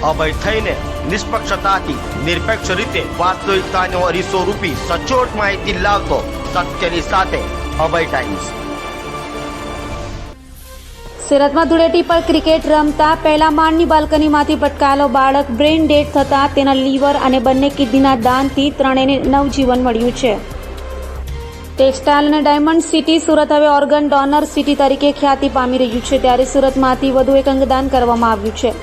અભય થઈને નિષ્પક્ષતાથી નિરપેક્ષ રીતે વાસ્તવિકતાનો અરીસો રૂપી સચોટ માહિતી લાવતો સત્યની સાથે અભય ટાઈમ્સ। સુરતમાં ધૂળેટી પર ક્રિકેટ રમતા પહેલા માળની બાલ્કનીમાંથી પટકાયેલો બાળક બ્રેઇન ડેડ થતાં તેના લીવર અને બંને કિડનીના દાનથી ત્રણેયને નવજીવન મળ્યું છે। ટેક્સટાઇલ અને ડાયમંડ સિટી સુરત હવે ઓર્ગન ડોનર સિટી તરીકે ખ્યાતિ પામી રહ્યું છે, ત્યારે સુરતમાંથી વધુ એક અંગદાન કરવામાં આવ્યું છે।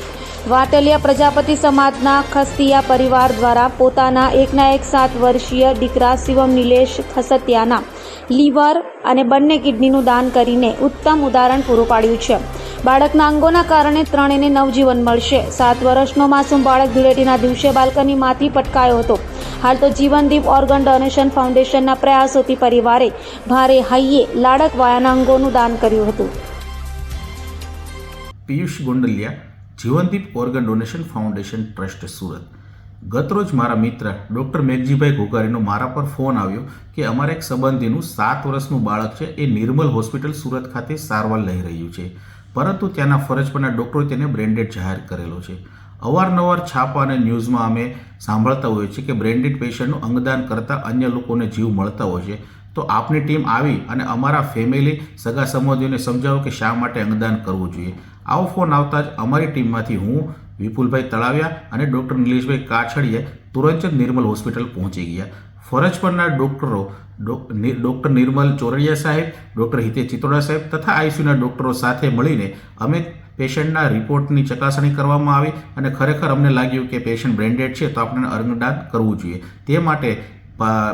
વાટલિયા પ્રજાપતિ સમાજના ખસ્તિયા પરિવાર દ્વારા પોતાના 7 વર્ષીય દીકરા શિવમ નિલેશ ખસતિયાના લીવર અને બંને કિડનીનું દાન કરીને ઉત્તમ ઉદાહરણ પૂરું પાડ્યું છે। બાળકના અંગોના કારણે ત્રણેયને નવજીવન મળશે। 7 વર્ષનો માસૂમ બાળક ધૂળેટીના દિવસે બાલ્કનીમાંથી પટકાયો હતો। હાલ તો જીવનદીપ ઓર્ગન ડોનેશન ફાઉન્ડેશનના પ્રયાસોથી પરિવારે ભારે હૈયે લાડકવાયાના અંગોનું દાન કર્યું હતું। Piyush Gondaliya, Jivandeep organ donation foundation trust, Surat. ગતરોજ મારા મિત્ર ડૉક્ટર મેઘજીભાઈ ઘોઘારીનો મારા પર ફોન આવ્યો કે અમારા એક સંબંધીનું 7 વર્ષનું બાળક છે, એ નિર્મલ હોસ્પિટલ સુરત ખાતે સારવાર લઈ રહ્યું છે, પરંતુ ત્યાંના ફરજ પરના ડૉક્ટરોએ તેને બ્રેન્ડેડ જાહેર કરેલો છે। અવારનવાર છાપા અને ન્યૂઝમાં અમે સાંભળતા હોઈએ છીએ કે બ્રેન્ડેડ પેશન્ટનું અંગદાન કરતાં અન્ય લોકોને જીવ મળતા હોય છે, તો આપની ટીમ આવી અને અમારા ફેમિલી સગા સંબંધીઓને સમજાવો કે શા માટે અંગદાન કરવું જોઈએ। આવો ફોન આવતા જ અમારી ટીમમાંથી હું, વિપુલભાઈ તળાવિયા અને ડૉક્ટર નિલેશભાઈ કાછડિયા તુરંત જ નિર્મલ હોસ્પિટલ પહોંચી ગયા। ફરજ પરના ડૉક્ટરો ડૉક્ટર નિર્મલ ચોરડિયા સાહેબ, ડૉક્ટર હિતે ચિત્તોડા સાહેબ તથા આઈસીયુના ડૉક્ટરો સાથે મળીને અમે પેશન્ટના રિપોર્ટની ચકાસણી કરવામાં આવી અને ખરેખર અમને લાગ્યું કે પેશન્ટ બ્રેન્ડેડ છે, તો આપણે અંગદાન કરવું જોઈએ। તે માટે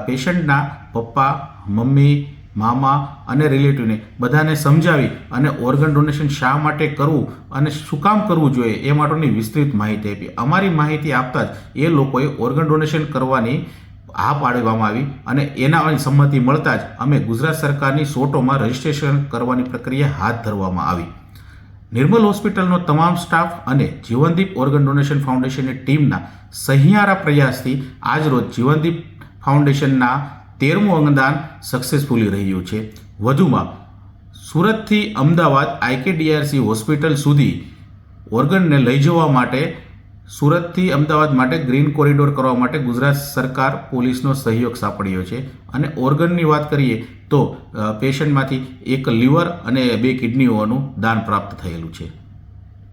પેશન્ટના પપ્પા, મમ્મી, મામા અને રિલેટિવને બધાને સમજાવી અને ઓર્ગન ડોનેશન શા માટે કરવું અને શું કામ કરવું જોઈએ એ માટેની વિસ્તૃત માહિતી આપી। અમારી માહિતી આપતા જ એ લોકોએ ઓર્ગન ડોનેશન કરવાની હા પાડવામાં આવી અને એના સંમતિ મળતા જ અમે ગુજરાત સરકારની સોટોમાં રજીસ્ટ્રેશન કરવાની પ્રક્રિયા હાથ ધરવામાં આવી। નિર્મલ હોસ્પિટલનો તમામ સ્ટાફ અને જીવનદીપ ઓર્ગન ડોનેશન ફાઉન્ડેશનની ટીમના સહિયારા પ્રયાસથી આજરોજ જીવનદીપ ફાઉન્ડેશનના 13મું અંગદાન સક્સેસફુલી રહ્યું છે। વધુમાં સુરતથી અમદાવાદ IKDRC હોસ્પિટલ સુધી ઓર્ગનને લઈ જવા માટે સુરતથી અમદાવાદ માટે ગ્રીન કોરિડોર કરવા માટે ગુજરાત સરકાર પોલીસનો સહયોગ સાંપડ્યો છે અને ઓર્ગનની વાત કરીએ તો પેશન્ટમાંથી 1 લીવર અને 2 કિડનીઓનું દાન પ્રાપ્ત થયેલું છે।